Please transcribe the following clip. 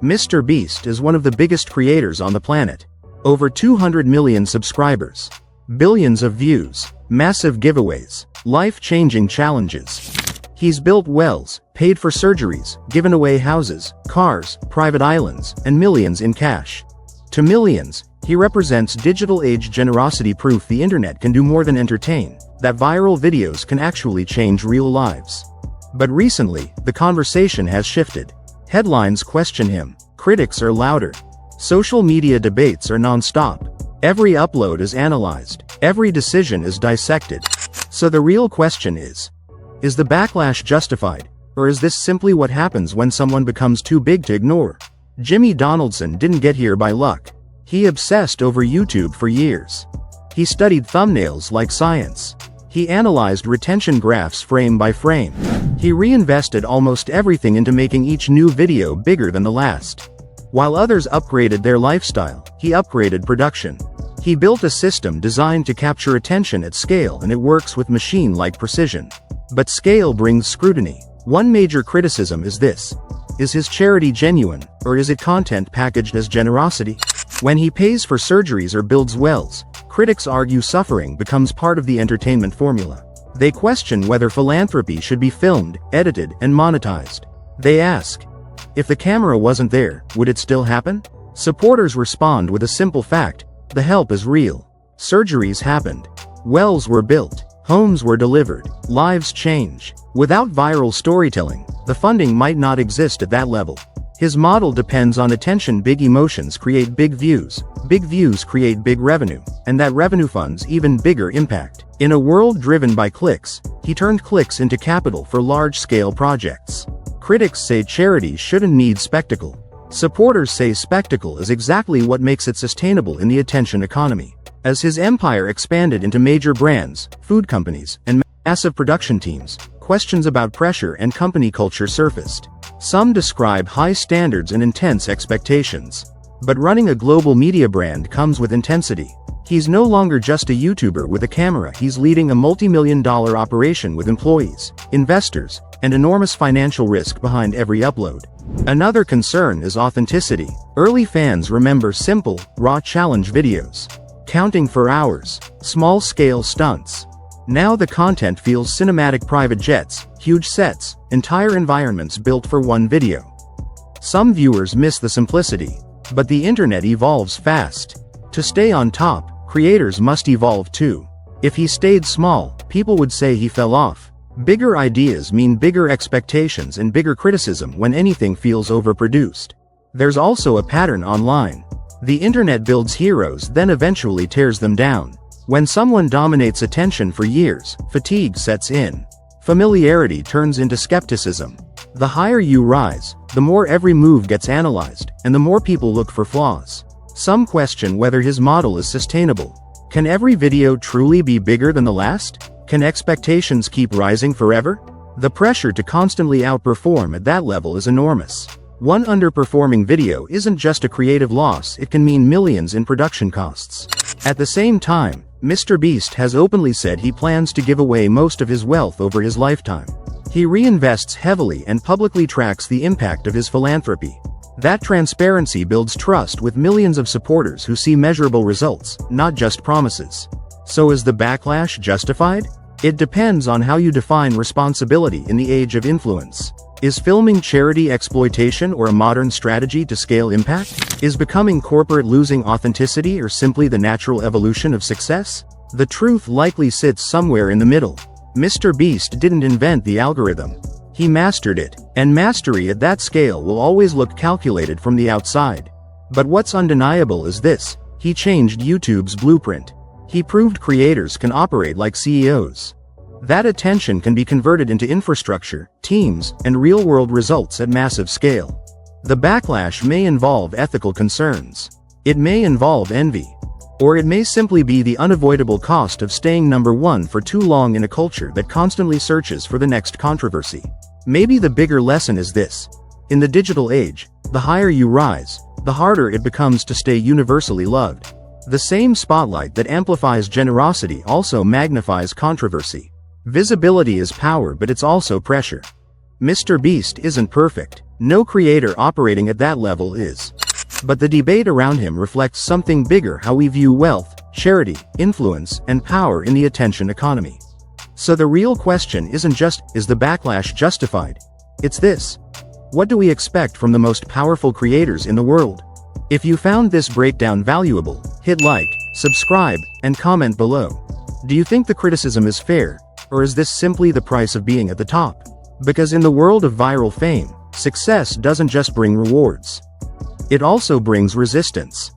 MrBeast is one of the biggest creators on the planet. Over 200 million subscribers. Billions of views. Massive giveaways. Life-changing challenges. He's built wells, paid for surgeries, given away houses, cars, private islands, and millions in cash. To millions, he represents digital age generosity, proof the internet can do more than entertain, that viral videos can actually change real lives. But recently, the conversation has shifted. Headlines question him, critics are louder. Social media debates are non-stop. Every upload is analyzed, every decision is dissected. So the real question is the backlash justified, or is this simply what happens when someone becomes too big to ignore? Jimmy Donaldson didn't get here by luck. He obsessed over YouTube for years. He studied thumbnails like science. He analyzed retention graphs frame by frame. He reinvested almost everything into making each new video bigger than the last. While others upgraded their lifestyle, he upgraded production. He built a system designed to capture attention at scale, and it works with machine-like precision. But scale brings scrutiny. One major criticism is this: is his charity genuine, or is it content packaged as generosity? When he pays for surgeries or builds wells, critics argue suffering becomes part of the entertainment formula. They question whether philanthropy should be filmed, edited, and monetized. They ask, if the camera wasn't there, would it still happen? Supporters respond with a simple fact: the help is real. Surgeries happened. Wells were built. Homes were delivered. Lives change. Without viral storytelling, the funding might not exist at that level. His model depends on attention. Big emotions create big views create big revenue, and that revenue funds even bigger impact. In a world driven by clicks, he turned clicks into capital for large-scale projects. Critics say charity shouldn't need spectacle. Supporters say spectacle is exactly what makes it sustainable in the attention economy. As his empire expanded into major brands, food companies, and massive production teams, questions about pressure and company culture surfaced. Some describe high standards and intense expectations. But running a global media brand comes with intensity. He's no longer just a YouTuber with a camera. He's leading a multi-million-dollar operation with employees, investors, and enormous financial risk behind every upload. Another concern is authenticity. Early fans remember simple, raw challenge videos. Counting for hours. Small-scale stunts. Now the content feels cinematic: private jets, huge sets, entire environments built for one video. Some viewers miss the simplicity. But the internet evolves fast. To stay on top, creators must evolve too. If he stayed small, people would say he fell off. Bigger ideas mean bigger expectations and bigger criticism when anything feels overproduced. There's also a pattern online. The internet builds heroes, then eventually tears them down. When someone dominates attention for years, fatigue sets in. Familiarity turns into skepticism. The higher you rise, the more every move gets analyzed, and the more people look for flaws. Some question whether his model is sustainable. Can every video truly be bigger than the last? Can expectations keep rising forever? The pressure to constantly outperform at that level is enormous. One underperforming video isn't just a creative loss, it can mean millions in production costs. At the same time, MrBeast has openly said he plans to give away most of his wealth over his lifetime. He reinvests heavily and publicly tracks the impact of his philanthropy. That transparency builds trust with millions of supporters who see measurable results, not just promises. So is the backlash justified? It depends on how you define responsibility in the age of influence. Is filming charity exploitation or a modern strategy to scale impact? Is becoming corporate losing authenticity, or simply the natural evolution of success? The truth likely sits somewhere in the middle. MrBeast didn't invent the algorithm. He mastered it, and mastery at that scale will always look calculated from the outside. But what's undeniable is this: he changed YouTube's blueprint. He proved creators can operate like CEOs. That attention can be converted into infrastructure, teams, and real-world results at massive scale. The backlash may involve ethical concerns. It may involve envy. Or it may simply be the unavoidable cost of staying number one for too long in a culture that constantly searches for the next controversy. Maybe the bigger lesson is this: in the digital age, the higher you rise, the harder it becomes to stay universally loved. The same spotlight that amplifies generosity also magnifies controversy. Visibility is power, but it's also pressure. MrBeast isn't perfect. No creator operating at that level is. But the debate around him reflects something bigger: how we view wealth, charity, influence, and power in the attention economy. So the real question isn't just, is the backlash justified? It's this: what do we expect from the most powerful creators in the world? If you found this breakdown valuable, hit like, subscribe, and comment below. Do you think the criticism is fair, or is this simply the price of being at the top? Because in the world of viral fame, success doesn't just bring rewards. It also brings resistance.